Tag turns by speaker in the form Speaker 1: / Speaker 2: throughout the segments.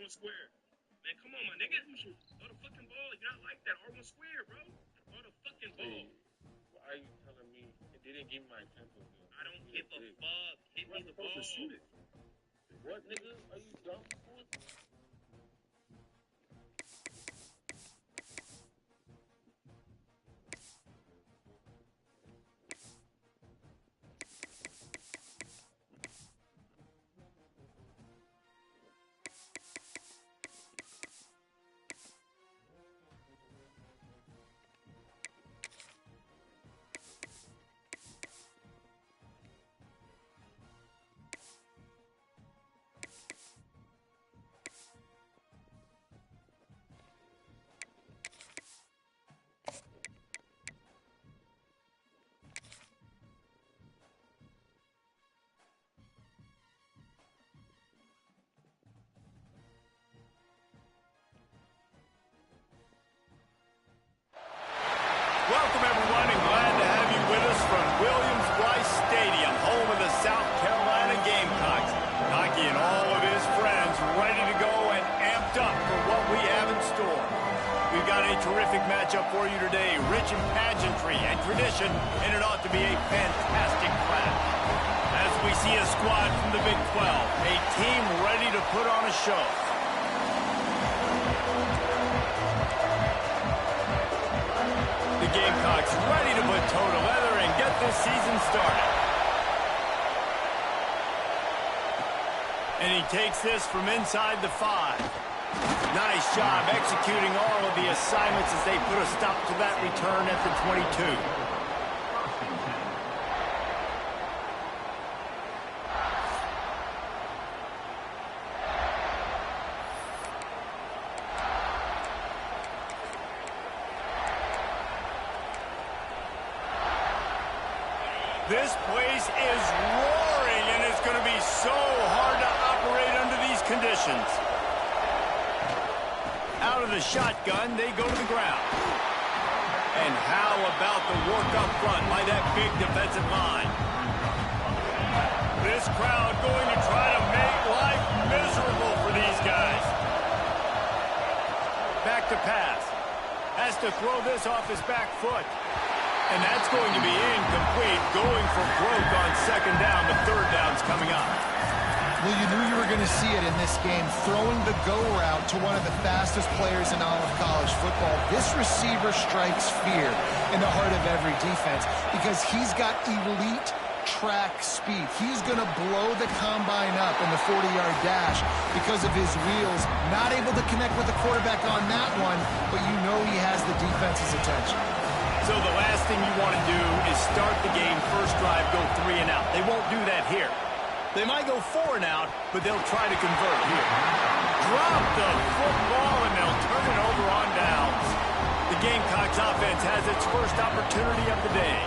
Speaker 1: R1 square. Man, come on, my nigga. Throw the fucking ball. You're not like that. R1 square, bro. Throw the fucking ball.
Speaker 2: Why are you telling me it didn't give me my tempo?
Speaker 1: I don't give a fuck. Hit me the ball.
Speaker 2: Shoot it. What, nigga? Are you dumb?
Speaker 3: Welcome, everyone, and glad to have you with us from Mjpls Stadium, home of the South Carolina Gamecocks. Hockey and all of his friends ready to go and amped up for what we have in store. We've got a terrific matchup for you today, rich in pageantry and tradition, and it ought to be a fantastic clash. As we see a squad from the Big 12, a team ready to put on a show. The Gamecocks ready to put toe to leather and get this season started. And he takes this from inside the 5. Nice job executing all of the assignments as they put a stop to that return at the 22. This place is roaring, and it's going to be so hard to operate under these conditions. Out of the shotgun, they go to the ground. And how about the work up front by that big defensive line? This crowd going to try to make life miserable for these guys. Back to pass. Has to throw this off his back foot. And that's going to be incomplete, going for broke on second down, but third down's coming up.
Speaker 4: Well, you knew you were going to see it in this game, throwing the go route to one of the fastest players in all of college football. This receiver strikes fear in the heart of every defense because he's got elite track speed. He's going to blow the combine up in the 40-yard dash because of his wheels. Not able to connect with the quarterback on that one, but you know he has the defense's attention.
Speaker 3: So the last thing you want to do is start the game, first drive, go 3 and out. They won't do that here. They might go 4 and out, but they'll try to convert here. Drop the football, and they'll turn it over on downs. The Gamecocks offense has its first opportunity of the day.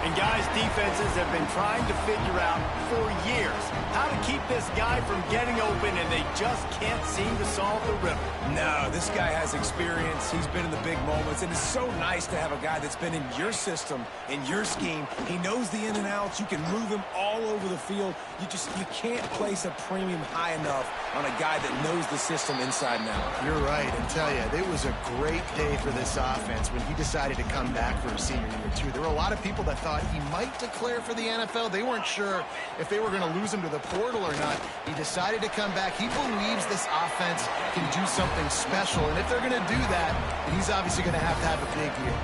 Speaker 3: And guys, defenses have been trying to figure out for years how to keep this guy from getting open, and they just can't seem to solve the riddle.
Speaker 5: No, this guy has experience. He's been in the big moments, and it's so nice to have a guy that's been in your system, in your scheme. He knows the in and outs. You can move him all over the field. You can't place a premium high enough on a guy that knows the system inside and out.
Speaker 4: You're right. I tell you, it was a great day for this offense when he decided to come back for his senior year, too. There were a lot of people that thought he might declare for the NFL. They weren't sure if they were going to lose him to the portal or not. He decided to come back. He believes this offense can do something special, and if they're going to do that, he's obviously going to have a big year.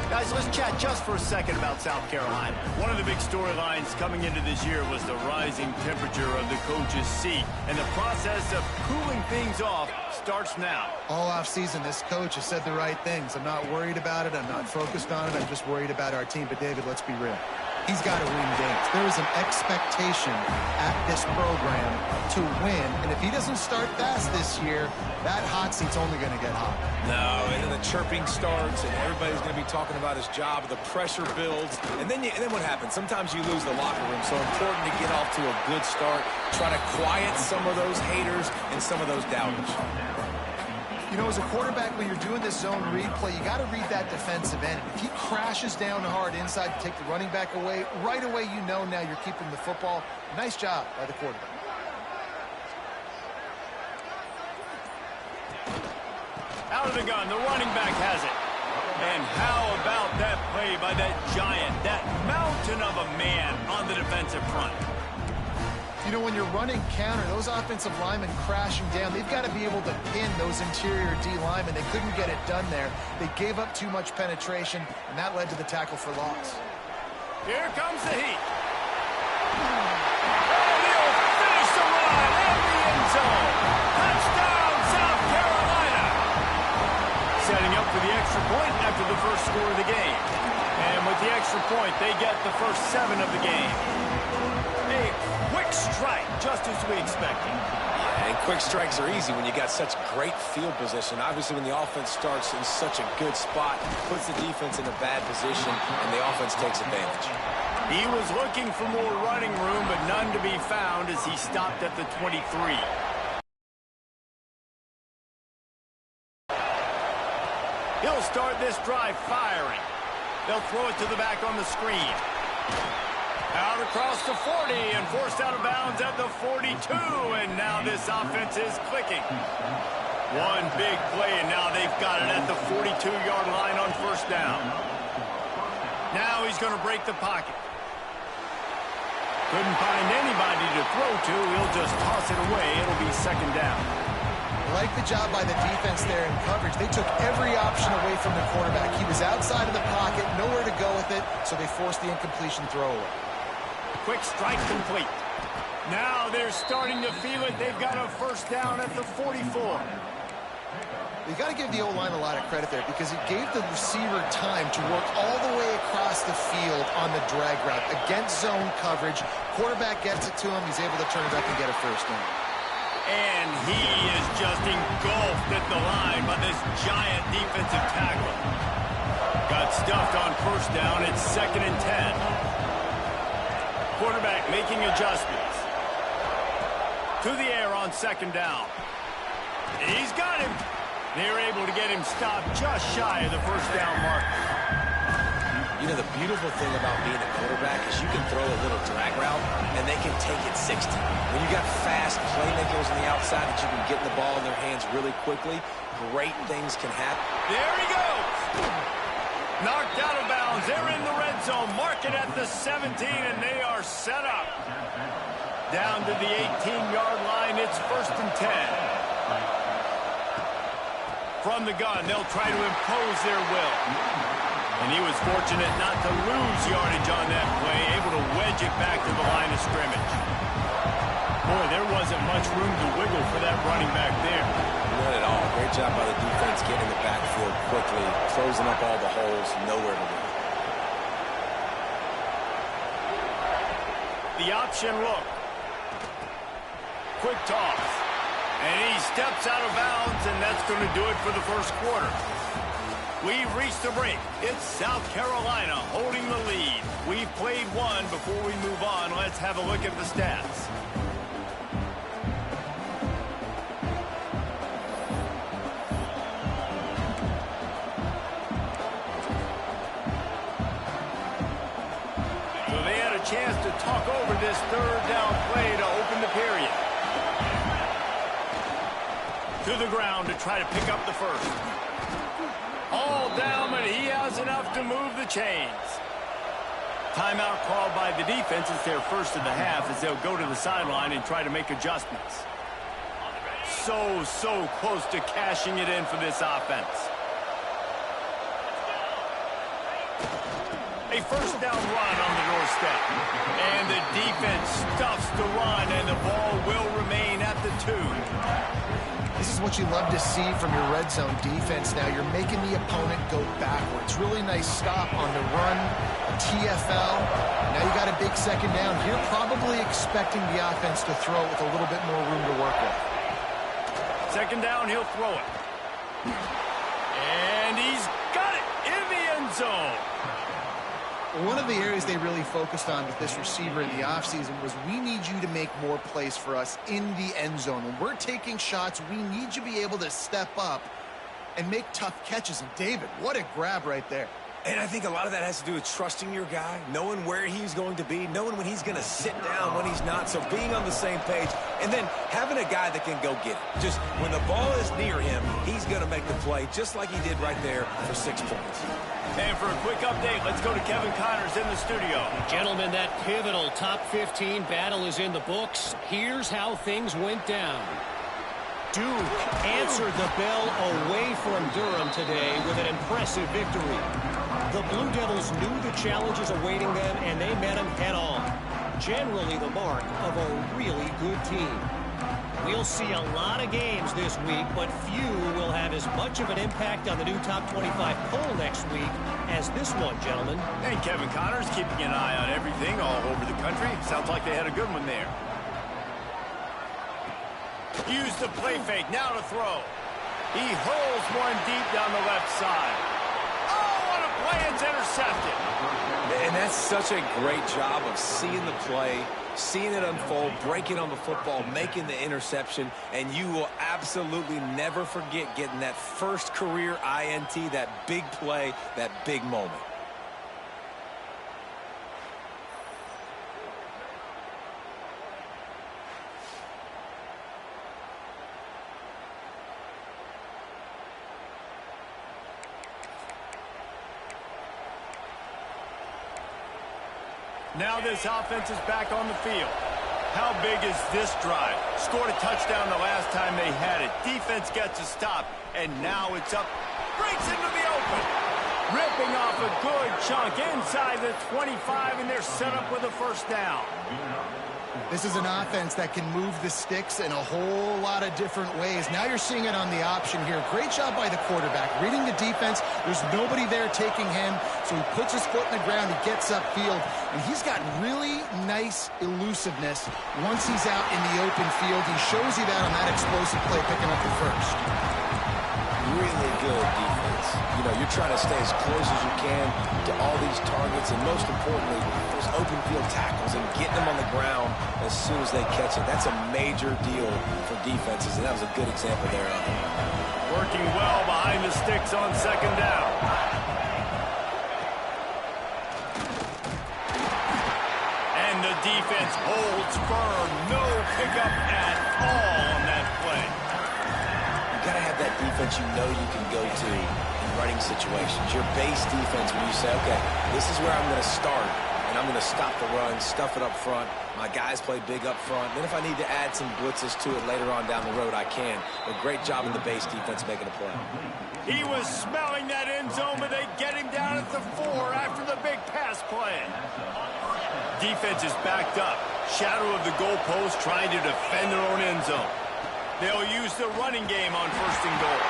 Speaker 3: Guys, let's chat just for a second about South Carolina. One of the big storylines coming into this year was the rising temperature of the coach's seat, and the process of cooling things off starts now.
Speaker 4: All offseason, this coach has said the right things. I'm not worried about it. I'm not focused on it. I'm just worried about our team. But, David, let's be real. He's got to win games. There is an expectation at this program to win, and if he doesn't start fast this year, that hot seat's only going to get hot.
Speaker 5: No, and then the chirping starts, and everybody's going to be talking about his job. The pressure builds, and then what happens? Sometimes you lose the locker room. So important to get off to a good start. Try to quiet some of those haters and some of those doubters.
Speaker 4: You know, as a quarterback, when you're doing this zone read play, you got to read that defensive end. If he crashes down hard inside to take the running back away, right away you know now you're keeping the football. Nice job by the quarterback.
Speaker 3: Out of the gun, the running back has it. And how about that play by that giant, that mountain of a man on the defensive front?
Speaker 4: You know, when you're running counter, those offensive linemen crashing down, they've got to be able to pin those interior D linemen. They couldn't get it done there. They gave up too much penetration, and that led to the tackle for loss.
Speaker 3: Here comes the heat. And he'll finish the run in the end zone. Touchdown, South Carolina. Setting up for the extra point after the first score of the game. And with the extra point, they get the first 7 of the game. A quick strike, just as we expected.
Speaker 5: Yeah, and quick strikes are easy when you got such great field position. Obviously, when the offense starts in such a good spot, puts the defense in a bad position, and the offense takes advantage.
Speaker 3: He was looking for more running room, but none to be found as he stopped at the 23. He'll start this drive firing. They'll throw it to the back on the screen. Out across the 40 and forced out of bounds at the 42, and now this offense is clicking. One big play, and now they've got it at the 42-yard line on first down. Now he's going to break the pocket. Couldn't find anybody to throw to. He'll just toss it away. It'll be second down.
Speaker 4: Like the job by the defense there in coverage. They took every option away from the quarterback. He was outside of the pocket, nowhere to go with it, so they forced the incompletion throwaway.
Speaker 3: Quick strike complete. Now they're starting to feel it. They've got a first down at the 44.
Speaker 4: You got to give the O-line a lot of credit there because it gave the receiver time to work all the way across the field on the drag route. Against zone coverage, quarterback gets it to him. He's able to turn it up and get a first down.
Speaker 3: And he is just engulfed at the line by this giant defensive tackle. Got stuffed on first down. It's 2nd and 10. Quarterback making adjustments. To the air on second down. He's got him. They're able to get him stopped just shy of the first down mark.
Speaker 5: You know, the beautiful thing about being a quarterback is you can throw a little drag route, and they can take it 60. When you got fast playmakers on the outside that you can get the ball in their hands really quickly, great things can happen.
Speaker 3: There he goes. Knocked out of bounds. They're in the red zone. Mark it at the 17, and they are set up. Down to the 18-yard line. It's 1st and 10. From the gun, they'll try to impose their will. And he was fortunate not to lose yardage on that play, able to wedge it back to the line of scrimmage. Boy, there wasn't much room to wiggle for that running back there.
Speaker 5: Not at all. Great job by the defense getting in the backfield quickly, closing up all the holes, nowhere to go.
Speaker 3: The option look. Quick toss. And he steps out of bounds, and that's going to do it for the first quarter. We've reached the break. It's South Carolina holding the lead. We've played one. Before we move on, let's have a look at the stats. So they had a chance to talk over this third down play to open the period. To the ground to try to pick up the first. All down, but he has enough to move the chains. Timeout called by the defense. It's their first of the half as they'll go to the sideline and try to make adjustments. So close to cashing it in for this offense. A first down run on the doorstep. And the defense stuffs the run, and the ball will remain at the 2.
Speaker 4: This is what you love to see from your red zone defense now. You're making the opponent go backwards. Really nice stop on the run, TFL. Now you got a big second down. You're probably expecting the offense to throw it with a little bit more room to work with.
Speaker 3: Second down, he'll throw it. And he's got it in the end zone.
Speaker 4: One of the areas they really focused on with this receiver in the offseason was we need you to make more plays for us in the end zone. When we're taking shots, we need you to be able to step up and make tough catches. And David, what a grab right there.
Speaker 5: And I think a lot of that has to do with trusting your guy, knowing where he's going to be, knowing when he's going to sit down, when he's not. So being on the same page, and then having a guy that can go get it. Just when the ball is near him, he's going to make the play, just like he did right there for 6 points.
Speaker 3: And for a quick update, let's go to Kevin Connors in the studio.
Speaker 6: Gentlemen, that pivotal top 15 battle is in the books. Here's how things went down. Duke answered the bell away from Durham today with an impressive victory. The Blue Devils knew the challenges awaiting them, and they met them head-on. Generally the mark of a really good team. We'll see a lot of games this week, but few will have as much of an impact on the new top 25 poll next week as this one, gentlemen.
Speaker 3: And Kevin Connors keeping an eye on everything all over the country. Sounds like they had a good one there. Use the play fake, now to throw. He hurls one deep down the left side. Oh, what a play, it's intercepted.
Speaker 5: And that's such a great job of seeing the play, seeing it unfold, breaking on the football, making the interception, and you will absolutely never forget getting that first career INT, that big play, that big moment.
Speaker 3: Now this offense is back on the field. How big is this drive? Scored a touchdown the last time they had it. Defense gets a stop, and now it's up. Breaks into the open. Ripping off a good chunk inside the 25, and they're set up with a first down.
Speaker 4: This is an offense that can move the sticks in a whole lot of different ways. Now you're seeing it on the option here. Great job by the quarterback. Reading the defense, there's nobody there taking him, so he puts his foot in the ground, he gets upfield, and he's got really nice elusiveness once he's out in the open field. He shows you that on that explosive play, picking up the first.
Speaker 5: Really good defense. You know, you're trying to stay as close as you can to all these targets, and most importantly, those open field tackles and getting them on the ground as soon as they catch it. That's a major deal for defenses, and that was a good example there of it.
Speaker 3: Working well behind the sticks on second down. And the defense holds firm. No pickup at all on that play.
Speaker 5: You got to have that defense you know you can go to in running situations. Your base defense when you say, okay, this is where I'm going to start, and I'm going to stop the run, stuff it up front. My guys play big up front. Then if I need to add some blitzes to it later on down the road, I can. But great job in the base defense making a play.
Speaker 3: He was smelling that end zone, but they get him down at the 4 after the big pass play. Defense is backed up. Shadow of the goalpost trying to defend their own end zone. They'll use the running game on first and goal.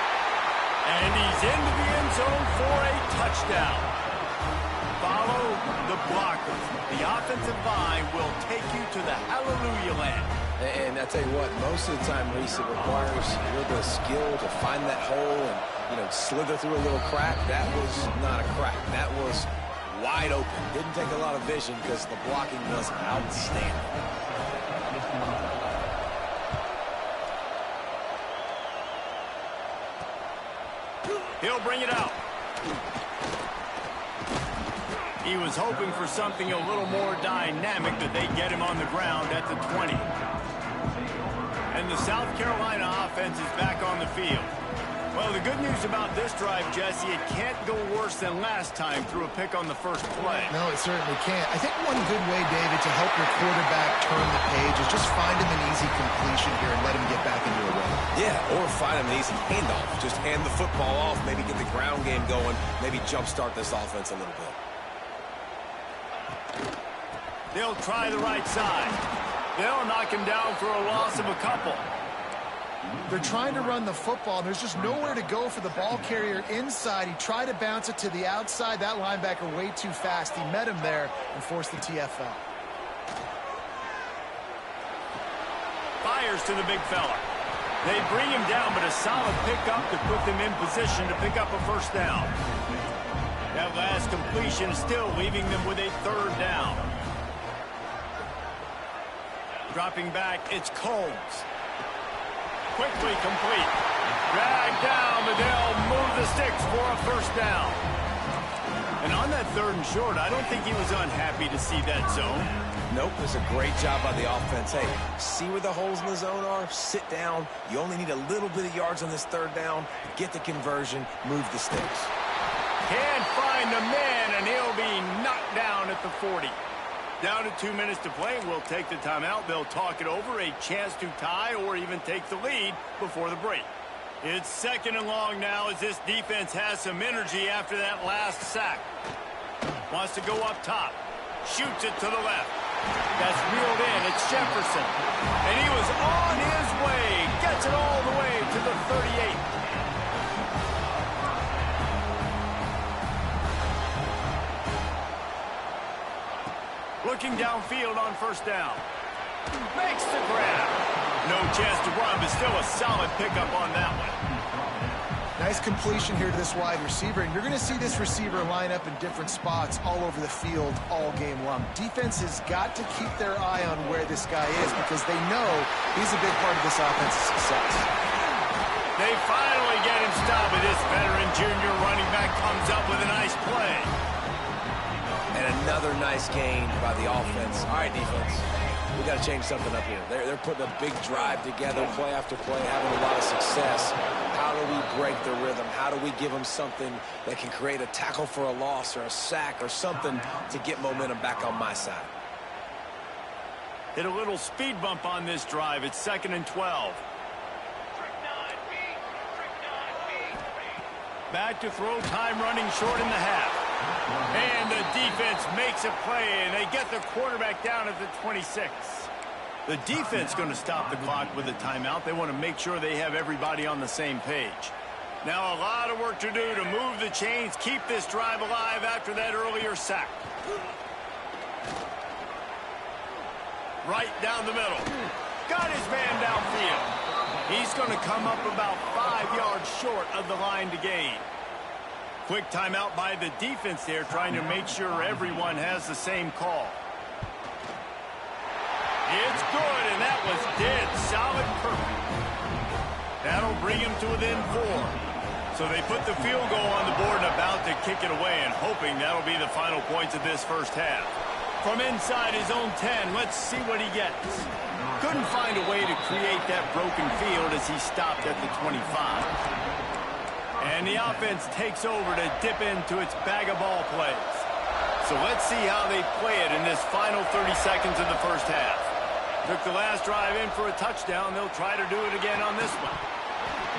Speaker 3: And he's into the end zone for a touchdown. Follow the blockers. The offensive line will take you to the hallelujah land.
Speaker 5: And I tell you what, most of the time, Reese, it requires the skill to find that hole and, you know, slither through a little crack. That was not a crack. That was wide open. Didn't take a lot of vision because the blocking was outstanding.
Speaker 3: He'll bring it out. He was hoping for something a little more dynamic, that they get him on the ground at the 20. And the South Carolina offense is back on the field. Well, the good news about this drive, Jesse, it can't go worse than last time through a pick on the first play.
Speaker 4: No, it certainly can't. I think one good way, David, to help your quarterback turn the page is just find him an easy completion here and let him get back into a rhythm.
Speaker 5: Yeah, or find him an easy handoff. Just hand the football off, maybe get the ground game going, maybe jumpstart this offense a little bit.
Speaker 3: They'll try the right side. They'll knock him down for a loss of a couple.
Speaker 4: They're trying to run the football, and there's just nowhere to go for the ball carrier inside. He tried to bounce it to the outside. That linebacker way too fast. He met him there and forced the TFL.
Speaker 3: Fires to the big fella. They bring him down, but a solid pickup to put them in position to pick up a first down. That last completion is still leaving them with a third down. Dropping back, it's Combs. Quickly complete. Dragged down, but they'll move the sticks for a first down. And on that third and short, I don't think he was unhappy to see that zone.
Speaker 5: Nope, it's a great job by the offense. Hey, see where the holes in the zone are? Sit down. You only need a little bit of yards on this third down. Get the conversion, move the sticks.
Speaker 3: Can't find the man, and he'll be knocked down at the 40. Down to 2 minutes to play. We'll take the timeout. They'll talk it over. A chance to tie or even take the lead before the break. It's second and long now as this defense has some energy after that last sack. Wants to go up top. Shoots it to the left. That's reeled in. It's Jefferson. And he was on his way. Gets it all the way to the 38. Looking downfield on first down. Makes the grab. No chance to run, but still a solid pickup on that one.
Speaker 4: Nice completion here to this wide receiver, and you're going to see this receiver line up in different spots all over the field all game long. Defense has got to keep their eye on where this guy is because they know he's a big part of this offense's success.
Speaker 3: They finally get him stopped, but this veteran junior running back comes up with a nice play.
Speaker 5: And another nice gain by the offense. All right, defense, we got to change something up here. They're putting a big drive together, play after play, having a lot of success. How do we break the rhythm? How do we give them something that can create a tackle for a loss or a sack or something to get momentum back on my side?
Speaker 3: Hit a little speed bump on this drive. It's 2nd and 12. Back to throw, time running short in the half. And the defense makes a play, and they get the quarterback down at the 26. The defense going to stop the clock with a timeout. They want to make sure they have everybody on the same page. Now a lot of work to do to move the chains, keep this drive alive after that earlier sack. Right down the middle. Got his man downfield. He's going to come up about 5 yards short of the line to gain. Quick timeout by the defense there, trying to make sure everyone has the same call. It's good, and that was dead solid perfect. That'll bring him to within 4. So they put the field goal on the board and about to kick it away, and hoping that'll be the final points of this first half. From inside his own 10, let's see what he gets. Couldn't find a way to create that broken field as he stopped at the 25. And the offense takes over to dip into its bag of ball plays. So let's see how they play it in this final 30 seconds of the first half. Took the last drive in for a touchdown. They'll try to do it again on this one.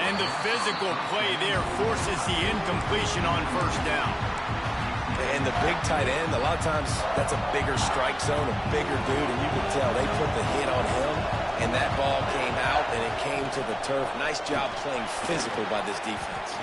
Speaker 3: And the physical play there forces the incompletion on first down.
Speaker 5: And the big tight end, a lot of times that's a bigger strike zone, a bigger dude, and you can tell they put the hit on him, and that ball came out, and it came to the turf. Nice job playing physical by this defense.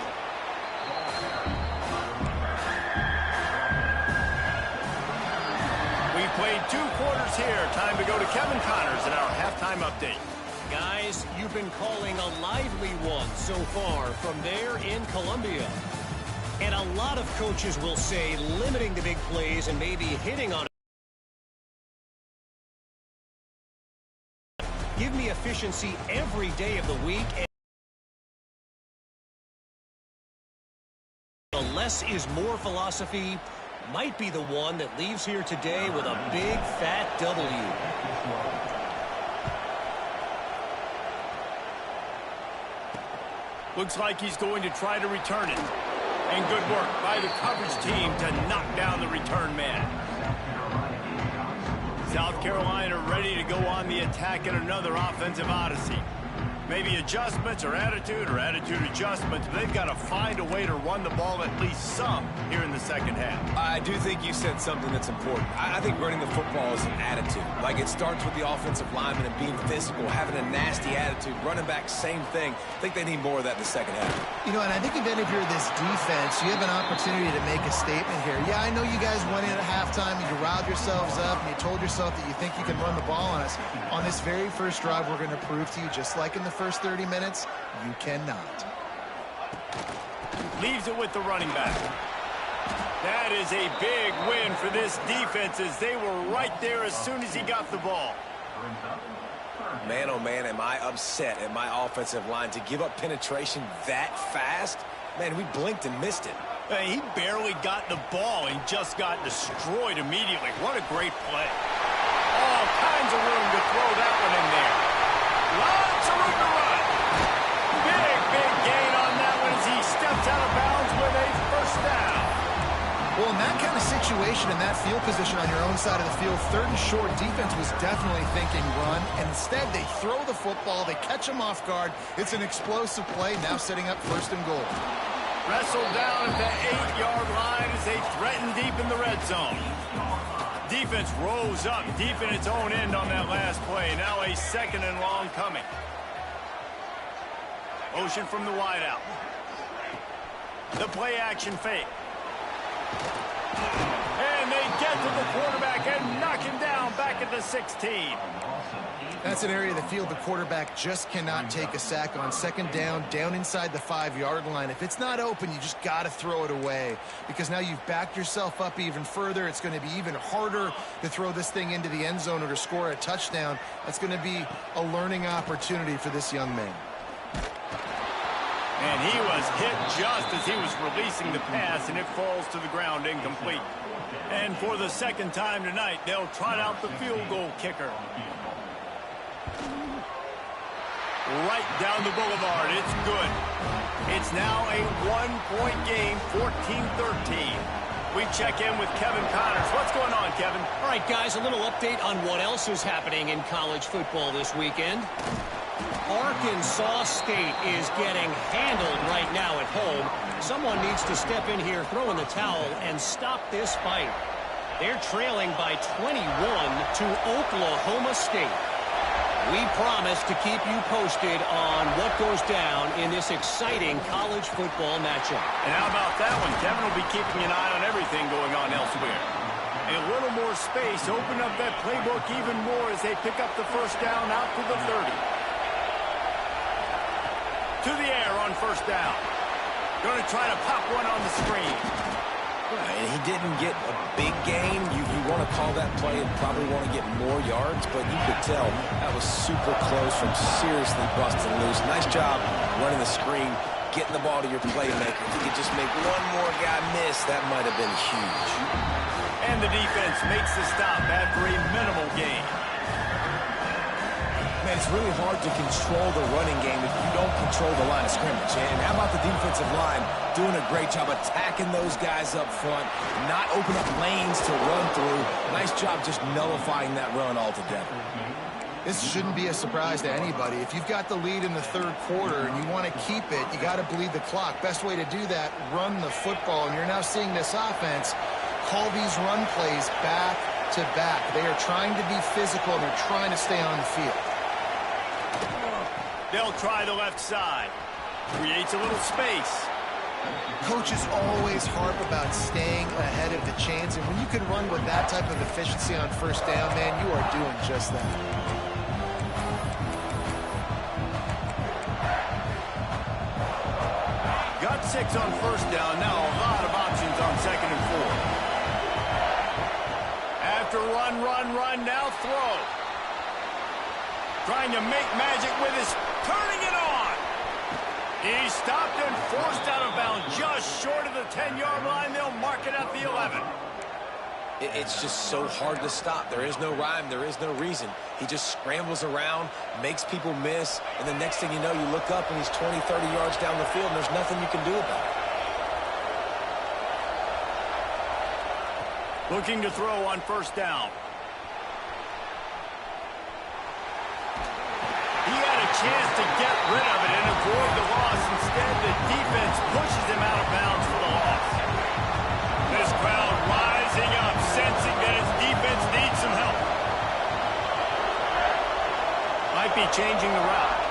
Speaker 3: We played 2 quarters here. Time to go to Kevin Connors in our halftime update.
Speaker 6: Guys, you've been calling a lively one so far from there in Columbia. And a lot of coaches will say limiting the big plays and maybe hitting on it. Give me efficiency every day of the week. And the less is more philosophy might be the one that leaves here today with a big fat W.
Speaker 3: Looks like he's going to try to return it. And good work by the coverage team to knock down the return man. South Carolina ready to go on the attack in another offensive odyssey. Maybe adjustments or attitude adjustments. But they've got to find a way to run the ball at least some here in the second half.
Speaker 5: I do think you said something that's important. I think running the football is an attitude. Like, it starts with the offensive lineman and being physical, having a nasty attitude. Running back, same thing. I think they need more of that in the second half.
Speaker 4: You know, and I think if you're this defense, you have an opportunity to make a statement here. Yeah, I know you guys went in at halftime and you riled yourselves up and you told yourself that you think you can run the ball on us. On this very first drive, we're going to prove to you, just like in the first 30 minutes, you cannot.
Speaker 3: Leaves it with the running back. That is a big win for this defense, as they were right there as soon as he got the ball.
Speaker 5: Man, oh man, am I upset at my offensive line to give up penetration that fast? Man, we blinked and missed it.
Speaker 3: He barely got the ball and just got destroyed immediately. What a great play. All kinds of room to throw that one in there. Lots of room to run. Big gain on that one as he steps out of bounds with a first down.
Speaker 4: Well, in that kind of situation, in that field position on your own side of the field, third and short, defense was definitely thinking run, and instead they throw the football, they catch him off guard. It's an explosive play, now setting up first and goal.
Speaker 3: Wrestled down at the 8-yard line as they threaten deep in the red zone. Defense rose up deep in its own end on that last play. Now a second and long coming. Motion from the wideout. The play action fake. And they get to the quarterback and knock him down back at the 16.
Speaker 4: That's an area of the field the quarterback just cannot take a sack on. Second down, down inside the 5-yard line. If it's not open, you just got to throw it away, because now you've backed yourself up even further. It's going to be even harder to throw this thing into the end zone or to score a touchdown. That's going to be a learning opportunity for this young man.
Speaker 3: And he was hit just as he was releasing the pass, and it falls to the ground incomplete. And for the second time tonight, they'll trot out the field goal kicker. Right down the boulevard. It's good. It's now a 1-point game, 14-13. We check in with Kevin Connors. What's going on, Kevin?
Speaker 6: All right, guys, a little update on what else is happening in college football this weekend. Arkansas State is getting handled right now at home. Someone needs to step in here, throw in the towel, and stop this fight. They're trailing by 21 to Oklahoma State. We promise to keep you posted on what goes down in this exciting college football matchup.
Speaker 3: And how about that one? Kevin will be keeping an eye on everything going on elsewhere. A little more space, open up that playbook even more as they pick up the first down out to the 30. To the air on first down. Going to try to pop one on the screen.
Speaker 5: And he didn't get a big gain. You want to call that play and probably want to get more yards, but you could tell that was super close from seriously busting loose. Nice job running the screen, getting the ball to your playmaker. If you could just make one more guy miss, that might have been huge.
Speaker 3: And the defense makes the stop after a minimal gain.
Speaker 5: Man, it's really hard to control the running game if you don't control the line of scrimmage. And how about the defensive line doing a great job attacking those guys up front, not open up lanes to run through. Nice job just nullifying that run altogether.
Speaker 4: This shouldn't be a surprise to anybody. If you've got the lead in the third quarter and you want to keep it, you got to bleed the clock. Best way to do that, run the football. And you're now seeing this offense call these run plays back to back. They are trying to be physical and they're trying to stay on the field.
Speaker 3: They'll try the left side. Creates a little space.
Speaker 4: Coaches always harp about staying ahead of the chains, and when you can run with that type of efficiency on first down, man, you are doing just that.
Speaker 3: Got 6 on first down. Now a lot of options on second and 4. After run, now throw. Trying to make magic with his turning it on. He stopped and forced out of bounds just short of the 10-yard line. They'll mark it at the 11.
Speaker 5: It's just so hard to stop. There is no rhyme. There is no reason. He just scrambles around, makes people miss, and the next thing you know, you look up and he's 20, 30 yards down the field, and there's nothing you can do about it.
Speaker 3: Looking to throw on first down. He had a chance to get rid of it and avoid the loss. Instead, the defense pushes him out of bounds for the loss. This crowd rising up, sensing that his defense needs some help. Might be changing the route.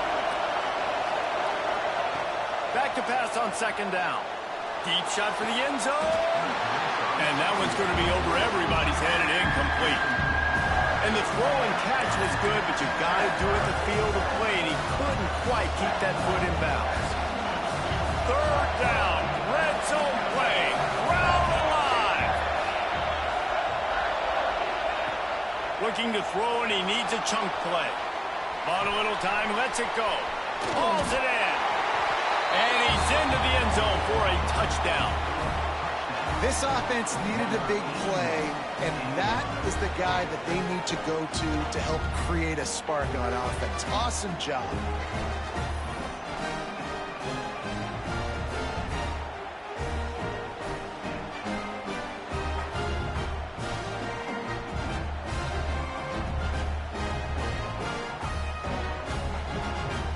Speaker 3: Back to pass on second down. Deep shot for the end zone. And that one's going to be over everybody's head and incomplete. And the throw and catch was good, but you've got to do it the field of play, and he couldn't quite keep that foot in bounds. Third down, red zone play, crowd alive. Looking to throw, and he needs a chunk play. Bought a little time, lets it go. Pulls it in. And he's into the end zone for a touchdown.
Speaker 4: This offense needed a big play, and that is the guy that they need to go to help create a spark on offense. Awesome job.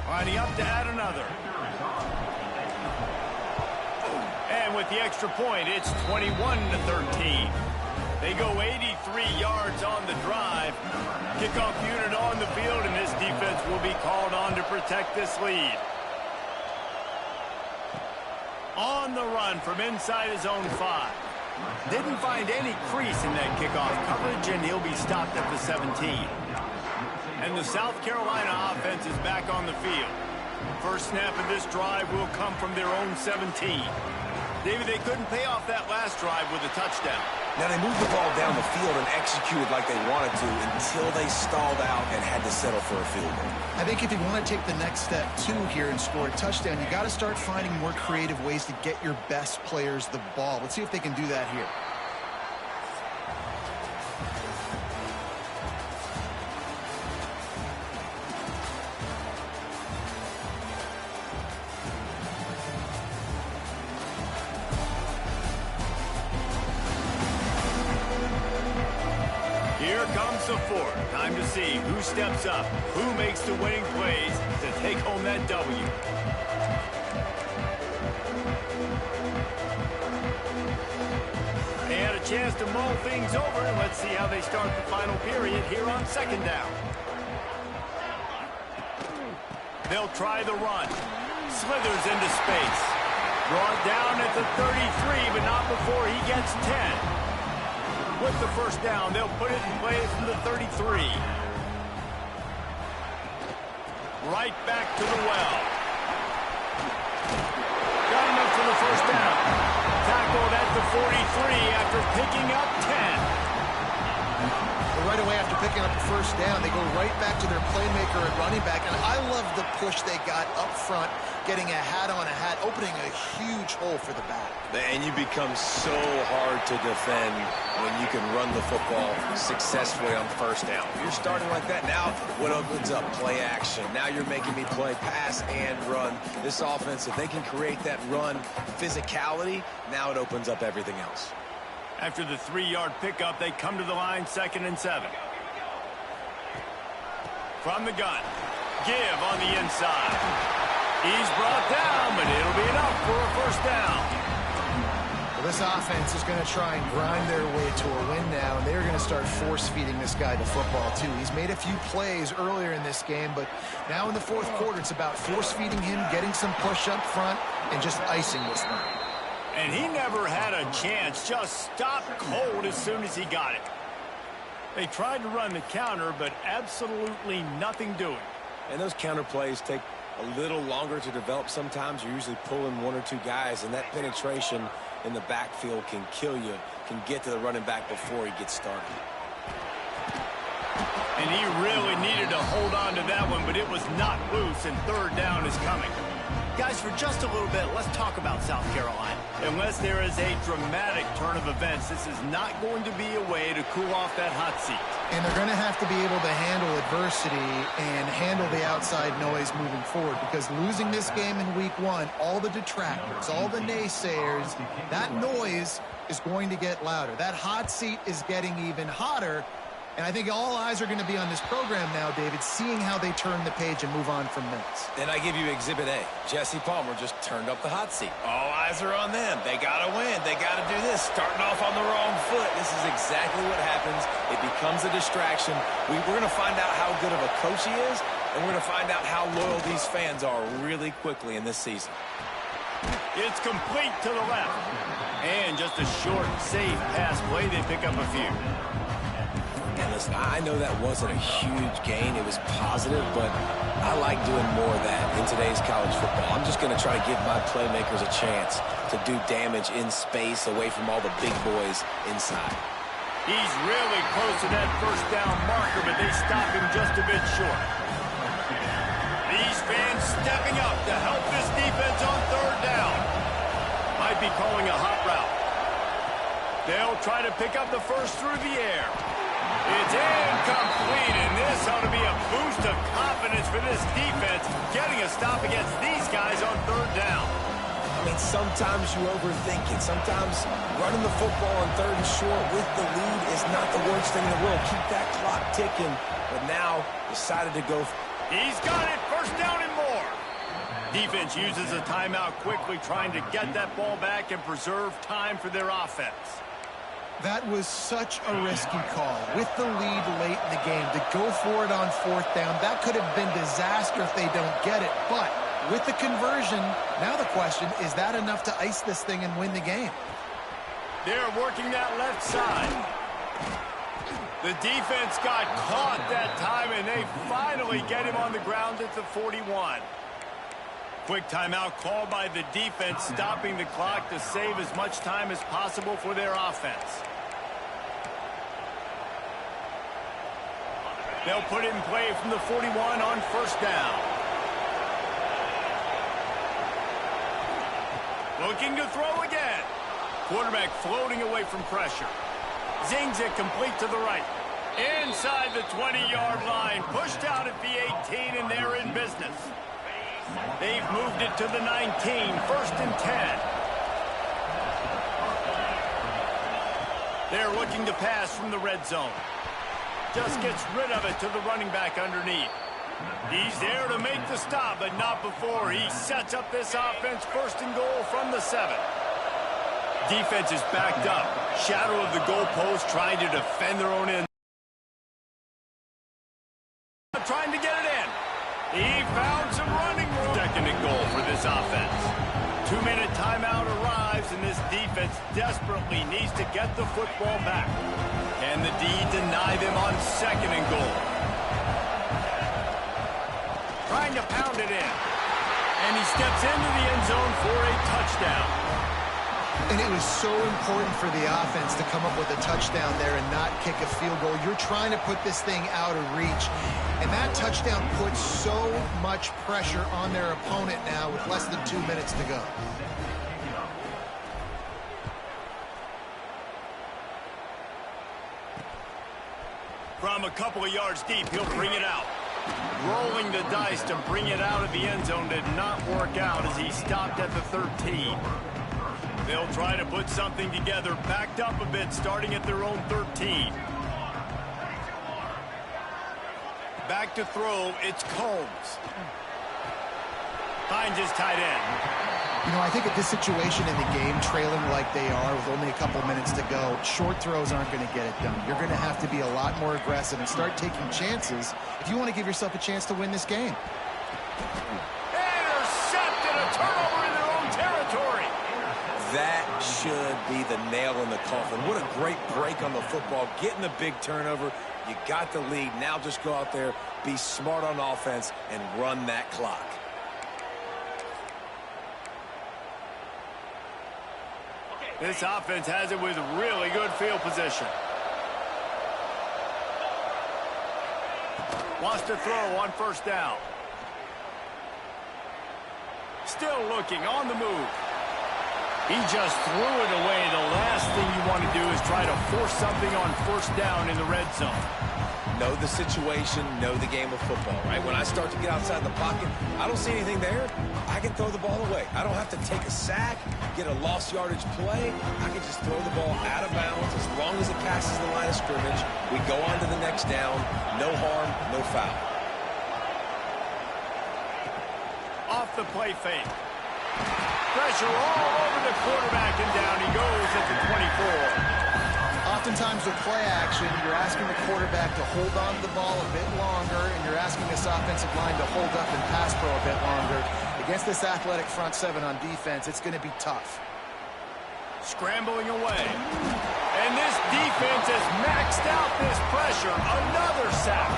Speaker 3: Lining up to add another. And with the extra point, it's 21-13. They go 83 yards on the drive. Kickoff unit on the field, and this defense will be called on to protect this lead. On the run from inside his own 5. Didn't find any crease in that kickoff coverage, and he'll be stopped at the 17. And the South Carolina offense is back on the field. First snap of this drive will come from their own 17. David, they couldn't pay off that last drive with a touchdown.
Speaker 5: Now, they moved the ball down the field and executed like they wanted to until they stalled out and had to settle for a field goal.
Speaker 4: I think if you want to take the next step, too, here and score a touchdown, you got to start finding more creative ways to get your best players the ball. Let's see if they can do that here.
Speaker 3: The fourth. Time to see who steps up, who makes the winning plays to take home that W. They had a chance to mull things over, and let's see how they start the final period here on second down. They'll try the run. Slithers into space. Brought down at the 33, but not before he gets 10. With the first down, they'll put it in play from the 33. Right back to the well. Got enough for the first down. Tackled at the 43 after picking up 10.
Speaker 4: Right away after picking up the first down, they go right back to their playmaker at running back. And I love the push they got up front, getting a hat on a hat, opening a huge hole for the back.
Speaker 5: And you become so hard to defend when you can run the football successfully on first down. If you're starting like that now, what opens up? Play action. Now you're making me play pass and run. This offense, if they can create that run physicality, now it opens up everything else.
Speaker 3: After the 3-yard pickup, they come to the line 2nd and 7. From the gun, give on the inside. He's brought down, but it'll be enough for a first down.
Speaker 4: Well, this offense is going to try and grind their way to a win now, and they're going to start force-feeding this guy the football, too. He's made a few plays earlier in this game, but now in the fourth quarter, it's about force-feeding him, getting some push up front, and just icing this thing.
Speaker 3: And he never had a chance, just stopped cold as soon as he got it. They tried to run the counter, but absolutely nothing doing.
Speaker 5: And those counter plays take a little longer to develop sometimes. You're usually pulling 1 or 2 guys, and that penetration in the backfield can kill you, can get to the running back before he gets started.
Speaker 3: And he really needed to hold on to that one, but it was not loose, and third down is coming. Guys, for just a little bit, let's talk about South Carolina. Unless there is a dramatic turn of events, this is not going to be a way to cool off that hot seat.
Speaker 4: And they're going to have to be able to handle adversity and handle the outside noise moving forward, because losing this game in week 1, all the detractors, all the naysayers, that noise is going to get louder. That hot seat is getting even hotter, And I think all eyes are going to be on this program now, David, seeing how they turn the page and move on from minutes.
Speaker 5: Then I give you Exhibit A. Jesse Palmer just turned up the hot seat. All eyes are on them. They got to win. They got to do this. Starting off on the wrong foot. This is exactly what happens. It becomes a distraction. We're going to find out how good of a coach he is, and we're going to find out how loyal these fans are really quickly in this season.
Speaker 3: It's complete to the left. And just a short, safe pass play. They pick up a few.
Speaker 5: And listen, I know that wasn't a huge gain. It was positive, but I like doing more of that in today's college football. I'm just going to try to give my playmakers a chance to do damage in space away from all the big boys inside.
Speaker 3: He's really close to that first down marker, but they stop him just a bit short. These fans stepping up to help this defense on third down. Might be calling a hot route. They'll try to pick up the first through the air. It's incomplete, and this ought to be a boost of confidence for this defense, getting a stop against these guys on third down.
Speaker 5: I mean, sometimes you overthink it. Sometimes running the football on third and short with the lead is not the worst thing in the world. Keep that clock ticking, but now decided to go.
Speaker 3: He's got it, first down and more. Defense uses a timeout quickly, trying to get that ball back and preserve time for their offense.
Speaker 4: That was such a risky call. With the lead late in the game, to go for it on fourth down, that could have been disaster if they don't get it. But with the conversion, now the question, is that enough to ice this thing and win the game?
Speaker 3: They're working that left side. The defense got caught that time, and they finally get him on the ground at the 41. Quick timeout called by the defense, stopping the clock to save as much time as possible for their offense. They'll put it in play from the 41 on first down. Looking to throw again. Quarterback floating away from pressure. Zings it complete to the right. Inside the 20-yard line. Pushed out at the 18, and they're in business. They've moved it to the 19, first and 10. They're looking to pass from the red zone. Just gets rid of it to the running back underneath. He's there to make the stop, but not before he sets up this offense first and goal from the 7. Defense is backed up. Shadow of the goalpost, trying to defend their own end. Trying to get it in. He found some running room. Second and goal for this offense. 2-minute timeout arrives, and this defense desperately needs to get the football back. Can the D deny them on second and goal? Trying to pound it in. And he steps into the end zone for a touchdown.
Speaker 4: And it was so important for the offense to come up with a touchdown there and not kick a field goal. You're trying to put this thing out of reach. And that touchdown puts so much pressure on their opponent now with less than 2 minutes to go.
Speaker 3: From a couple of yards deep, he'll bring it out. Rolling the dice to bring it out of the end zone did not work out as he stopped at the 13. They'll try to put something together, backed up a bit, starting at their own 13. Back to throw, it's Combs. Finds his tight end.
Speaker 4: You know, I think at this situation in the game, trailing like they are with only a couple minutes to go, short throws aren't going to get it done. You're going to have to be a lot more aggressive and start taking chances if you want to give yourself a chance to win this game.
Speaker 3: Intercepted, a turnover in their own territory.
Speaker 5: That should be the nail in the coffin. What a great break on the football. Getting the big turnover. You got the lead. Now just go out there, be smart on offense, and run that clock.
Speaker 3: This offense has it with really good field position. Wants to throw on first down. Still looking on the move. He just threw it away. The last thing you want to do is try to force something on first down in the red zone.
Speaker 5: Know the situation, know the game of football, right? When I start to get outside the pocket, I don't see anything there, I can throw the ball away. I don't have to take a sack, get a lost yardage play. I can just throw the ball out of bounds. As long as it passes the line of scrimmage, we go on to the next down. No harm, no foul.
Speaker 3: Off the play fake. Pressure all over the quarterback, and down he goes at the 24.
Speaker 4: Oftentimes with play action, you're asking the quarterback to hold on to the ball a bit longer, and you're asking this offensive line to hold up and pass pro a bit longer. Against this athletic front seven on defense, it's going to be tough.
Speaker 3: Scrambling away. And this defense has maxed out this pressure. Another sack.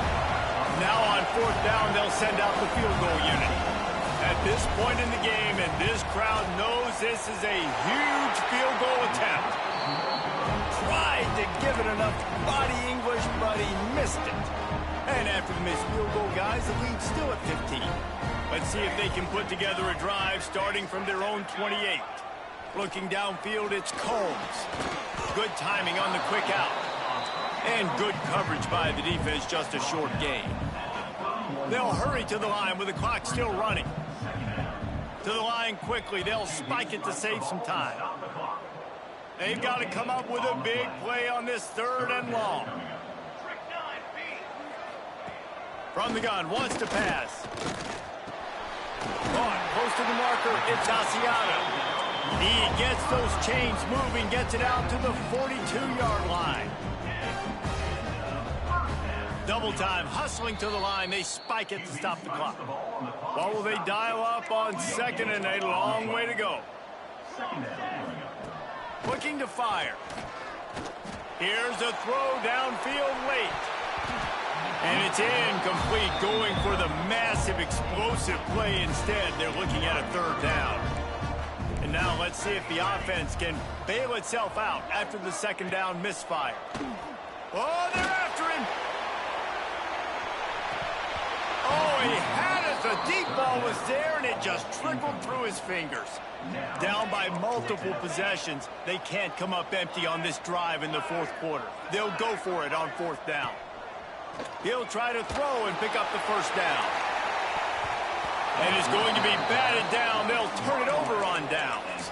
Speaker 3: Now on fourth down, they'll send out the field goal unit. At this point in the game, and this crowd knows this is a huge field goal attempt. Tried to give it enough body English, but he missed it. And after the missed field goal, guys, the lead's still at 15. Let's see if they can put together a drive starting from their own 28. Looking downfield, it's Combs. Good timing on the quick out. And good coverage by the defense, just a short gain. They'll hurry to the line with the clock still running. To the line quickly. They'll spike it to save some time. They've got to come up with a big play on this 3rd and long. From the gun, wants to pass. Caught, close to the marker, it's Asiata. He gets those chains moving, gets it out to the 42-yard line. Double time, hustling to the line. They spike it to stop the clock. What will they dial up on 2nd and a long way to go? Looking to fire. Here's a throw downfield late. And it's incomplete, going for the massive explosive play instead. They're looking at a 3rd down. And now let's see if the offense can bail itself out after the 2nd down misfire. Oh, they're after him. Oh, he had it. The deep ball was there, and it just trickled through his fingers. Down by multiple possessions. They can't come up empty on this drive in the 4th quarter. They'll go for it on 4th down. He'll try to throw and pick up the 1st down. And it's going to be batted down. They'll turn it over on downs.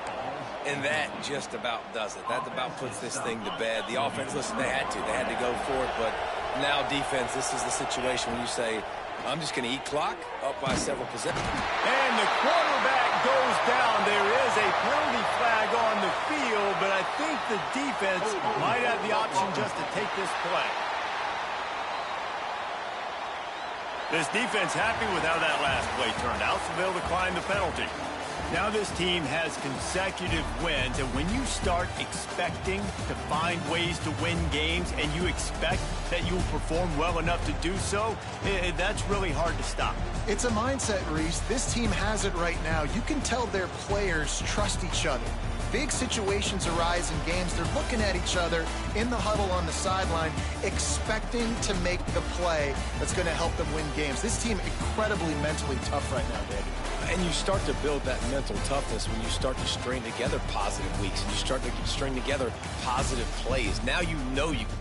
Speaker 5: And that just about does it. That about puts this thing to bed. The offense, listen, they had to go for it. But now defense, this is the situation when you say, I'm just going to eat clock up by several possessions.
Speaker 3: And the quarterback goes down. There is a penalty flag on the field, but I think the defense might have the option just to take this play. This defense happy with how that last play turned out, so they'll decline the penalty. Now this team has consecutive wins, and when you start expecting to find ways to win games and you expect that you'll perform well enough to do so, that's really hard to stop.
Speaker 4: It's a mindset, Reese. This team has it right now. You can tell their players trust each other. Big situations arise in games. They're looking at each other in the huddle on the sideline, expecting to make the play that's going to help them win games. This team incredibly mentally tough right now, David.
Speaker 5: And you start to build that mental toughness when you start to string together positive weeks and you start to string together positive plays. Now you know you can